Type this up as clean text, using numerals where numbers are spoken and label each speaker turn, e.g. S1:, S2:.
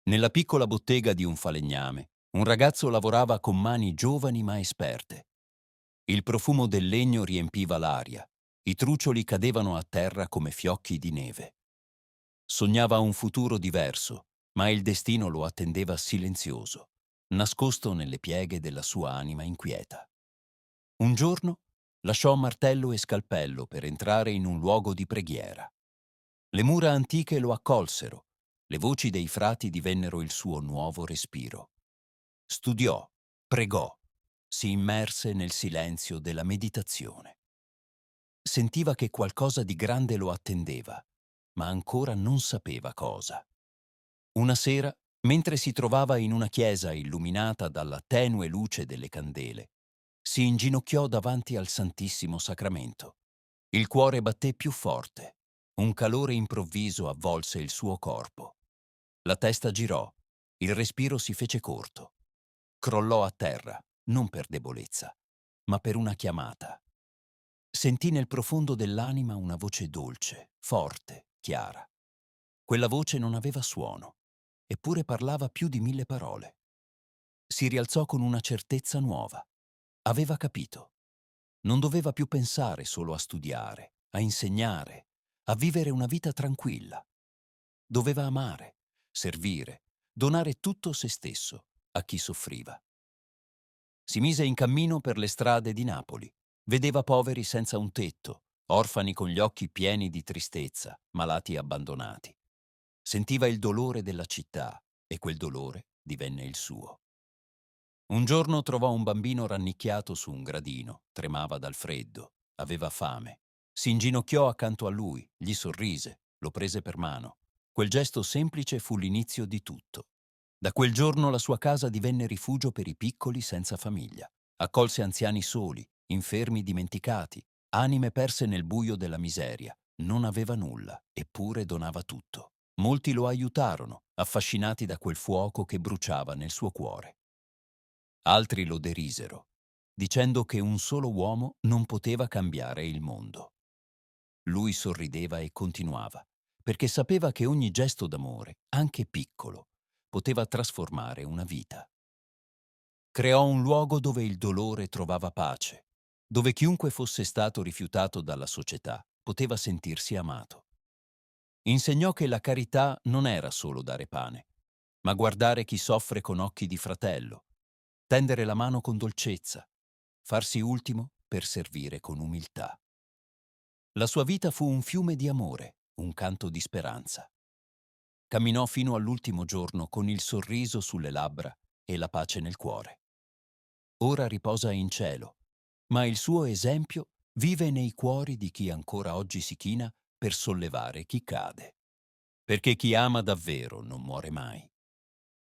S1: Nella piccola bottega di un falegname, un ragazzo lavorava con mani giovani ma esperte. Il profumo del legno riempiva l'aria, i trucioli cadevano a terra come fiocchi di neve. Sognava un futuro diverso, ma il destino lo attendeva silenzioso, nascosto nelle pieghe della sua anima inquieta. Un giorno lasciò martello e scalpello per entrare in un luogo di preghiera. Le mura antiche lo accolsero, le voci dei frati divennero il suo nuovo respiro. Studiò, pregò, si immerse nel silenzio della meditazione. Sentiva che qualcosa di grande lo attendeva, ma ancora non sapeva cosa. Una sera, mentre si trovava in una chiesa illuminata dalla tenue luce delle candele, si inginocchiò davanti al Santissimo Sacramento. Il cuore batté più forte. Un calore improvviso avvolse il suo corpo. La testa girò, il respiro si fece corto. Crollò a terra, non per debolezza, ma per una chiamata. Sentì nel profondo dell'anima una voce dolce, forte, chiara. Quella voce non aveva suono, eppure parlava più di 1000 parole. Si rialzò con una certezza nuova. Aveva capito. Non doveva più pensare solo a studiare, a insegnare, a vivere una vita tranquilla. Doveva amare, servire, donare tutto se stesso a chi soffriva. Si mise in cammino per le strade di Napoli. Vedeva poveri senza un tetto, orfani con gli occhi pieni di tristezza, malati abbandonati. Sentiva il dolore della città e quel dolore divenne il suo. Un giorno trovò un bambino rannicchiato su un gradino, tremava dal freddo, aveva fame. Si inginocchiò accanto a lui, gli sorrise, lo prese per mano. Quel gesto semplice fu l'inizio di tutto. Da quel giorno la sua casa divenne rifugio per i piccoli senza famiglia. Accolse anziani soli, infermi dimenticati, anime perse nel buio della miseria. Non aveva nulla, eppure donava tutto. Molti lo aiutarono, affascinati da quel fuoco che bruciava nel suo cuore. Altri lo derisero, dicendo che un solo uomo non poteva cambiare il mondo. Lui sorrideva e continuava, perché sapeva che ogni gesto d'amore, anche piccolo, poteva trasformare una vita. Creò un luogo dove il dolore trovava pace, dove chiunque fosse stato rifiutato dalla società poteva sentirsi amato. Insegnò che la carità non era solo dare pane, ma guardare chi soffre con occhi di fratello, tendere la mano con dolcezza, farsi ultimo per servire con umiltà. La sua vita fu un fiume di amore, un canto di speranza. Camminò fino all'ultimo giorno con il sorriso sulle labbra e la pace nel cuore. Ora riposa in cielo, ma il suo esempio vive nei cuori di chi ancora oggi si china per sollevare chi cade. Perché chi ama davvero non muore mai.